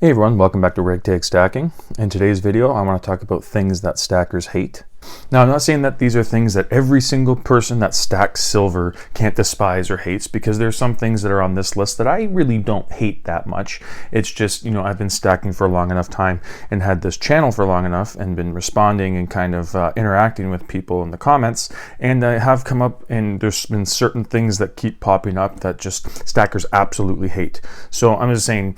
Hey everyone, welcome back to Ragtag Stacking. In today's video, I want to talk about things that stackers hate. Now, I'm not saying that these are things that every single person that stacks silver can't despise or hates, because there's some things that are on this list that I really don't hate that much. It's just, I've been stacking for a long enough time and had this channel for long enough and been responding and kind of interacting with people in the comments, and I have come up and there's been certain things that keep popping up that just stackers absolutely hate. So I'm just saying,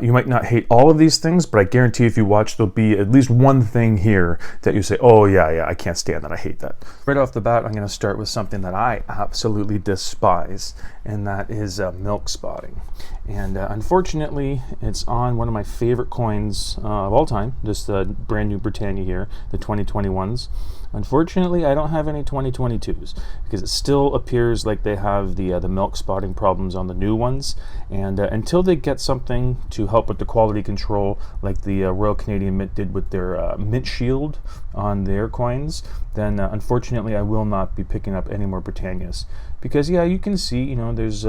you might not hate all of these things, but I guarantee if you watch, there'll be at least one thing here that you say, oh yeah, I can't stand that, I hate that. Right off the bat, I'm going to start with something that I absolutely despise, and that is milk spotting. And unfortunately, it's on one of my favorite coins of all time, this brand new Britannia here, the 2021s. Unfortunately, I don't have any 2022s because it still appears like they have the milk spotting problems on the new ones. And until they get something to help with the quality control, like the Royal Canadian Mint did with their Mint Shield on their coins, then unfortunately I will not be picking up any more Britannias. Because yeah, you can see, there's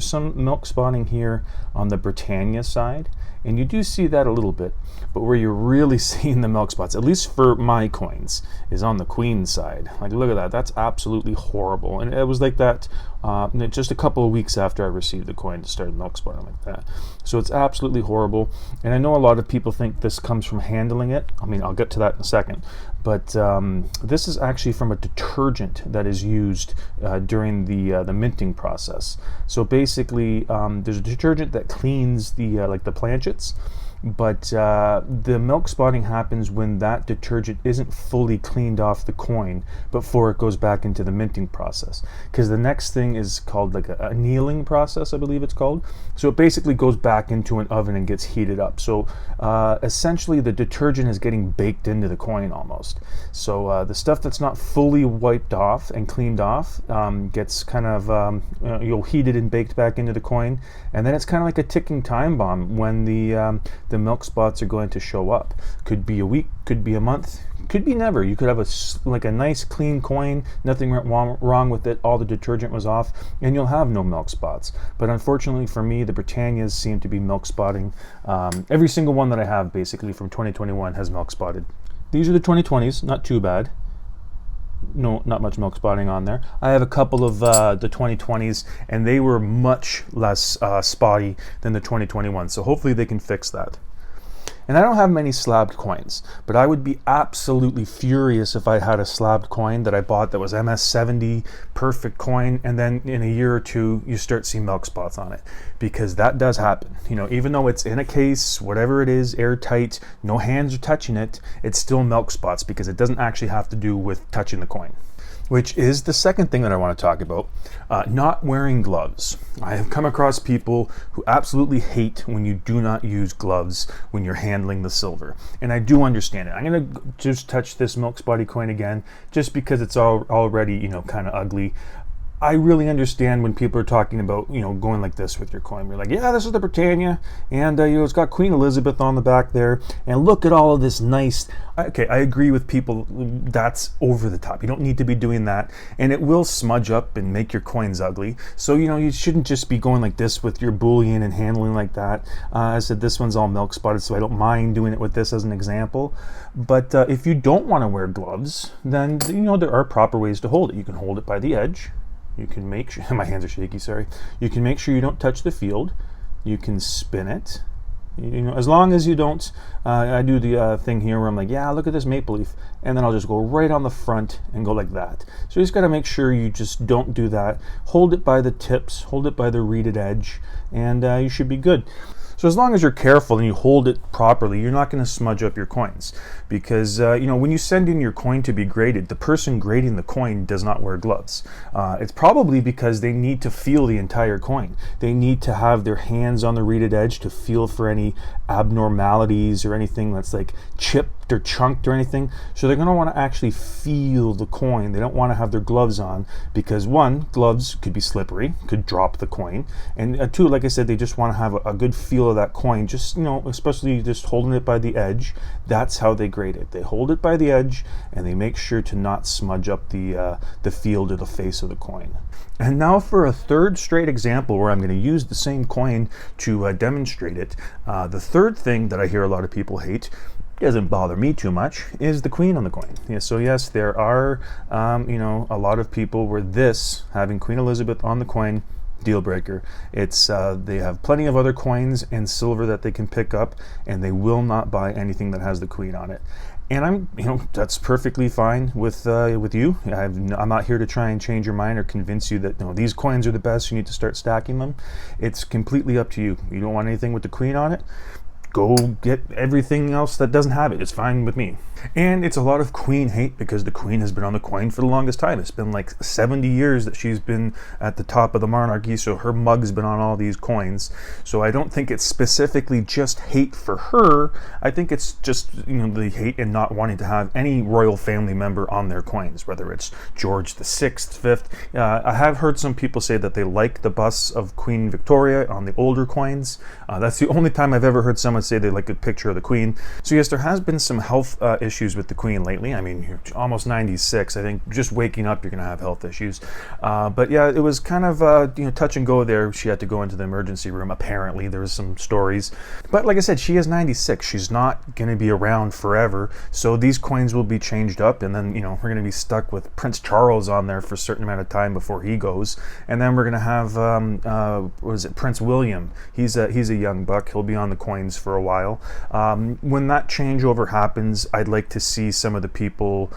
some milk spotting here on the Britannia side, and you do see that a little bit. But where you're really seeing the milk spots, at least for my coins, is on the Queen side. Like, look at that. That's absolutely horrible. And it was like that just a couple of weeks after I received the coin to start milk spotting like that. So it's absolutely horrible. And I know a lot of people think this comes from handling it. I mean, I'll get to that in a second. But this is actually from a detergent that is used during the minting process. So basically, there's a detergent that cleans the the planchets, but the milk spotting happens when that detergent isn't fully cleaned off the coin before it goes back into the minting process. Because the next thing is called like a annealing process, I believe it's called. So it basically goes back into an oven and gets heated up. So essentially the detergent is getting baked into the coin almost. So the stuff that's not fully wiped off and cleaned off gets kind of, you'll heat it and baked back into the coin. And then it's kind of like a ticking time bomb when the milk spots are going to show up. Could be a week, could be a month, could be never. You could have a nice clean coin, nothing wrong with it, all the detergent was off, and you'll have no milk spots. But unfortunately for me, the Britannias seem to be milk spotting. Every single one that I have basically from 2021 has milk spotted. These are the 2020s, not too bad. No, not much milk spotting on there. I have a couple of the 2020s, and they were much less spotty than the 2021s, so hopefully they can fix that. And I don't have many slabbed coins, but I would be absolutely furious if I had a slabbed coin that I bought that was MS70, perfect coin, and then in a year or two you start seeing milk spots on it, because that does happen. Even though it's in a case, whatever it is, airtight, no hands are touching it, it's still milk spots because it doesn't actually have to do with touching the coin. Which is the second thing that I want to talk about, not wearing gloves. I have come across people who absolutely hate when you do not use gloves when you're handling the silver. And I do understand it. I'm going to just touch this milk spotty coin again, just because it's already, kind of ugly. I really understand when people are talking about, going like this with your coin. You're like, yeah, this is the Britannia, and it's got Queen Elizabeth on the back there, and look at all of this nice. Okay, I agree with people. That's over the top. You don't need to be doing that, and it will smudge up and make your coins ugly. So you shouldn't just be going like this with your bullion and handling like that. I said this one's all milk spotted, so I don't mind doing it with this as an example. But if you don't want to wear gloves, then there are proper ways to hold it. You can hold it by the edge. You can make sure, my hands are shaky, sorry. You can make sure you don't touch the field. You can spin it. As long as you don't, I do the thing here where I'm like, yeah, look at this maple leaf. And then I'll just go right on the front and go like that. So you just got to make sure you just don't do that. Hold it by the tips, hold it by the reeded edge, and you should be good. So as long as you're careful and you hold it properly, you're not going to smudge up your coins. Because, when you send in your coin to be graded, the person grading the coin does not wear gloves. It's probably because they need to feel the entire coin. They need to have their hands on the reeded edge to feel for any abnormalities or anything that's like chipped cracked or chunked or anything. So they're going to want to actually feel the coin. They don't want to have their gloves on because, one, gloves could be slippery, could drop the coin, and two, like I said, they just want to have a good feel of that coin. Just, you know, especially just holding it by the edge. That's how they grade it. They hold it by the edge and they make sure to not smudge up the field or the face of the coin. And now for a third straight example where I'm going to use the same coin to demonstrate it. The third thing that I hear a lot of people hate, doesn't bother me too much, is the queen on the coin. Yeah, so yes, there are you know, a lot of people where this, having Queen Elizabeth on the coin, deal breaker. It's they have plenty of other coins and silver that they can pick up, and they will not buy anything that has the queen on it. And you know, that's perfectly fine with you. I'm not here to try and change your mind or convince you that, you know, these coins are the best, you need to start stacking them. It's completely up to you. You don't want anything with the queen on it, go get everything else that doesn't have it. It's fine with me. And it's a lot of queen hate because the queen has been on the coin for the longest time. It's been like 70 years that she's been at the top of the monarchy, so her mug's been on all these coins. So I don't think it's specifically just hate for her. I think it's just, you know, the hate and not wanting to have any royal family member on their coins, whether it's George the 6th, 5th. I have heard some people say that they like the busts of Queen Victoria on the older coins. That's the only time I've ever heard someone say they like a picture of the queen. So yes, there has been some health issues with the queen lately. I mean, you're almost 96. I think just waking up, you're going to have health issues. But yeah, it was kind of you know, touch and go there. She had to go into the emergency room. Apparently, there was some stories. But like I said, she is 96. She's not going to be around forever. So these coins will be changed up, and then, you know, we're going to be stuck with Prince Charles on there for a certain amount of time before he goes. And then we're going to have what is it, Prince William. He's a young buck. He'll be on the coins for a while. When that changeover happens, I'd like to see some of the people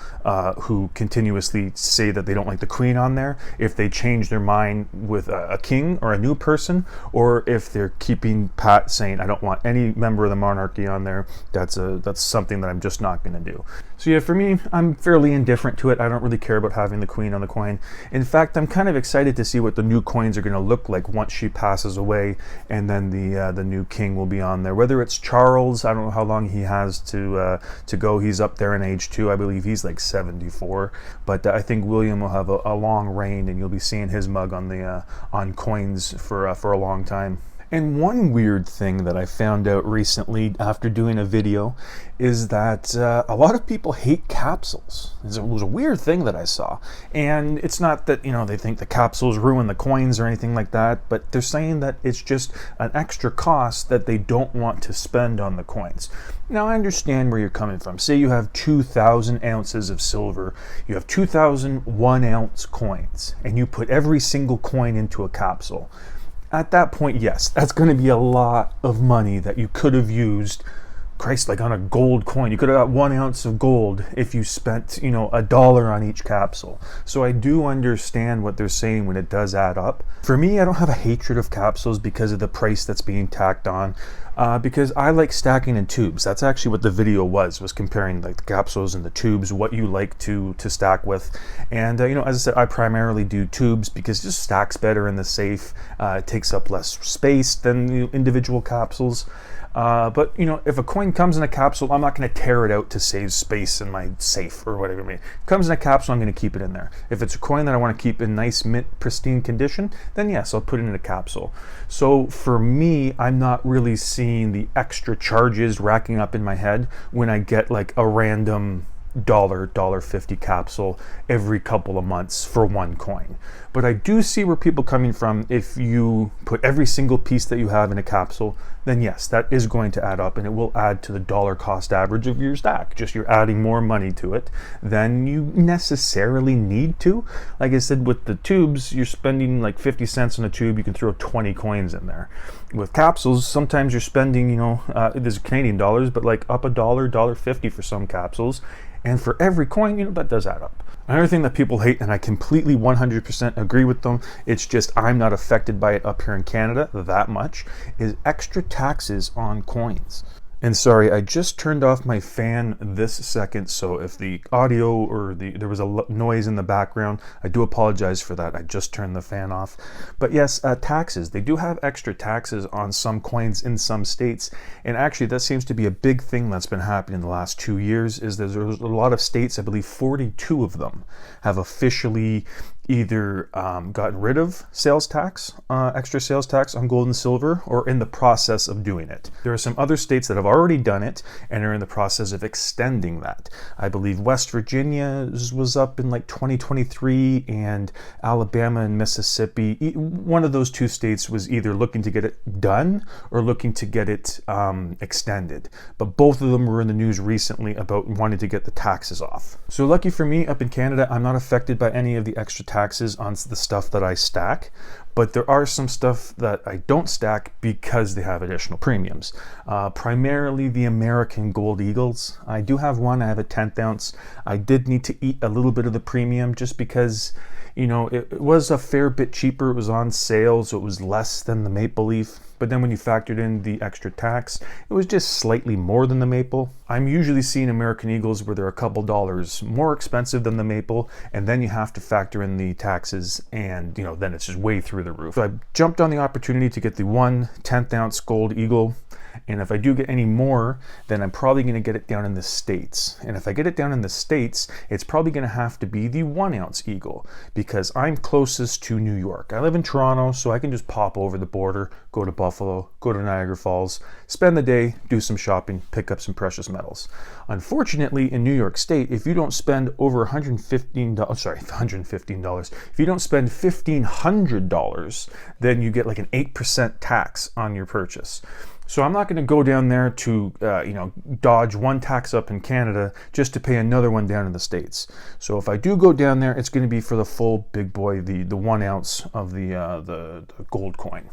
who continuously say that they don't like the queen on there, if they change their mind with a king or a new person, or if they're keeping pat saying, I don't want any member of the monarchy on there. That's something that I'm just not going to do. So yeah, for me, I'm fairly indifferent to it. I don't really care about having the queen on the coin. In fact, I'm kind of excited to see what the new coins are going to look like once she passes away, and then the new king will be on there. Whether it's Charles, I don't know how long he has to go. He's up there in age too. I believe he's like 74. But I think William will have a long reign, and you'll be seeing his mug on the on coins for a long time. And one weird thing that I found out recently after doing a video is that a lot of people hate capsules. It was a weird thing that I saw. And it's not that, you know, they think the capsules ruin the coins or anything like that, but they're saying that it's just an extra cost that they don't want to spend on the coins. Now, I understand where you're coming from. Say you have 2,000 ounces of silver, you have 2,000 1-ounce coins, and you put every single coin into a capsule. At that point, yes, that's going to be a lot of money that you could have used, Christ, like on a gold coin. You could have got 1 ounce of gold if you spent, you know, $1 on each capsule. So I do understand what they're saying when it does add up. For me, I don't have a hatred of capsules because of the price that's being tacked on. Because I like stacking in tubes. That's actually what the video was comparing like the capsules and the tubes, what you like to stack with. And you know, as I said, I primarily do tubes because it just stacks better in the safe. It takes up less space than the individual capsules. But you know, if a coin comes in a capsule, I'm not going to tear it out to save space in my safe or whatever. It comes in a capsule, I'm going to keep it in there. If it's a coin that I want to keep in nice, mint, pristine condition, then yes, I'll put it in a capsule. So for me, I'm not really seeing the extra charges racking up in my head when I get like a random $1.50 capsule every couple of months for one coin. But I do see where people are coming from. If you put every single piece that you have in a capsule, then yes, that is going to add up, and it will add to the dollar cost average of your stack. Just you're adding more money to it than you necessarily need to. Like I said, with the tubes, you're spending like 50 cents on a tube. You can throw 20 coins in there. With capsules, sometimes you're spending, you know, there's Canadian dollars, but like up $1.50 for some capsules. And for every coin, you know, that does add up. Another thing that people hate, and I completely 100% agree with them, it's just I'm not affected by it up here in Canada that much, is extra taxes on coins. And sorry, I just turned off my fan this second, so if the audio or there was a noise in the background, I do apologize for that. I just turned the fan off. But yes, taxes. They do have extra taxes on some coins in some states, and actually that seems to be a big thing that's been happening in the last 2 years, is there's a lot of states, I believe 42 of them, have officially either gotten rid of sales tax, extra sales tax on gold and silver, or in the process of doing it. There are some other states that have already done it and are in the process of extending that. I believe West Virginia was up in like 2023, and Alabama and Mississippi, one of those two states was either looking to get it done or looking to get it extended. But both of them were in the news recently about wanting to get the taxes off. So lucky for me, up in Canada, I'm not affected by any of the extra taxes on the stuff that I stack, but there are some stuff that I don't stack because they have additional premiums. Primarily the American Gold Eagles. I do have one, I have a 10th ounce. I did need to eat a little bit of the premium just because, you know, it was a fair bit cheaper. It was on sale, so it was less than the Maple Leaf. But then when you factored in the extra tax, it was just slightly more than the Maple. I'm usually seeing American Eagles where they're a couple dollars more expensive than the Maple, and then you have to factor in the taxes, and you know, then it's just way through the roof. So I jumped on the opportunity to get the 1 10th ounce Gold Eagle, and if I do get any more, then I'm probably going to get it down in the States. And if I get it down in the States, it's probably going to have to be the 1 ounce Eagle, because I'm closest to New York. I live in Toronto, so I can just pop over the border, go to Buffalo, go to Niagara Falls, spend the day, do some shopping, pick up some precious metals. Unfortunately, in New York State, if you don't spend over $115, if you don't spend $1,500, then you get like an 8% tax on your purchase. So I'm not going to go down there to, dodge one tax up in Canada just to pay another one down in the States. So if I do go down there, it's going to be for the full big boy, the 1 ounce of the gold coin.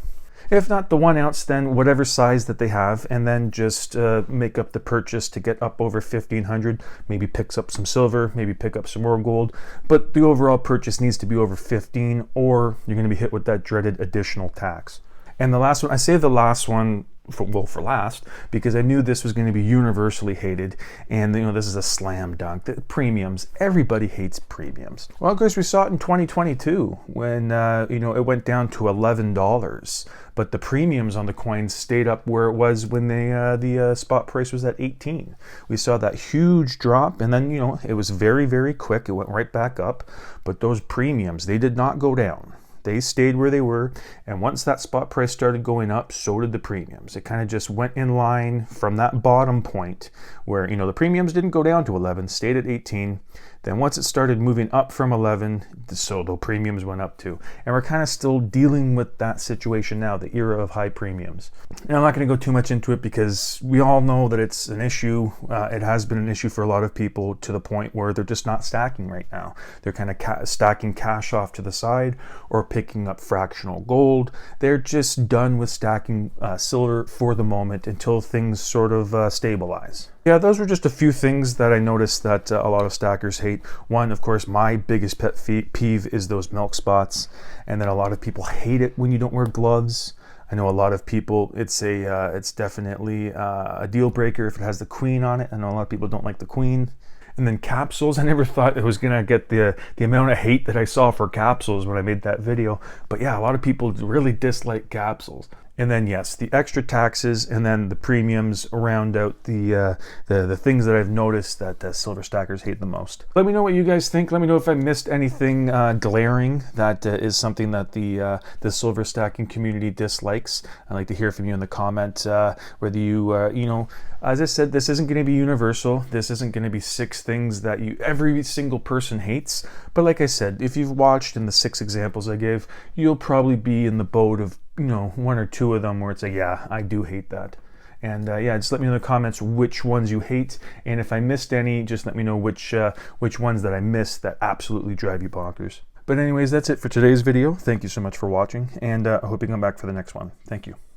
If not the 1 ounce, then whatever size that they have, and then just make up the purchase to get up over 1,500. Maybe picks up some silver, maybe pick up some more gold, but the overall purchase needs to be over 15, or you're going to be hit with that dreaded additional tax. And the last one, I say the last one for last, because I knew this was going to be universally hated, and you know, this is a slam dunk. The premiums, everybody hates premiums. Well, of course, we saw it in 2022 when it went down to $11, but the premiums on the coins stayed up where it was when the spot price was at 18. We saw that huge drop, and then it was very, very quick. It went right back up, but those premiums, they did not go down. They stayed where they were, and once that spot price started going up, so did the premiums. It kind of just went in line from that bottom point where, the premiums didn't go down to 11, stayed at 18. Then once it started moving up from 11, so the premiums went up too. And we're kind of still dealing with that situation now, the era of high premiums. And I'm not going to go too much into it because we all know that it's an issue. It has been an issue for a lot of people to the point where they're just not stacking right now. They're kind of stacking cash off to the side or picking up fractional gold. They're just done with stacking silver for the moment until things sort of stabilize. Yeah, those were just a few things that I noticed that a lot of stackers hate. One, of course, my biggest pet peeve is those milk spots. And then a lot of people hate it when you don't wear gloves. I know a lot of people, it's definitely a deal breaker if it has the queen on it. I know a lot of people don't like the queen. And then capsules, I never thought it was going to get the amount of hate that I saw for capsules when I made that video. But yeah, a lot of people really dislike capsules. And then yes, the extra taxes and then the premiums round out the things that I've noticed that silver stackers hate the most. Let me know what you guys think. Let me know if I missed anything glaring that is something that the silver stacking community dislikes. I'd like to hear from you in the comment whether you as I said, this isn't going to be universal. This isn't going to be 6 things that every single person hates. But like I said, if you've watched in the 6 examples I gave, you'll probably be in the boat of 1 or 2 of them where it's like, yeah, I do hate that. And yeah, just let me know in the comments which ones you hate, and if I missed any, just let me know which ones that I missed that absolutely drive you bonkers. But anyways, that's it for today's video. Thank you so much for watching, and I hope you come back for the next one. Thank you.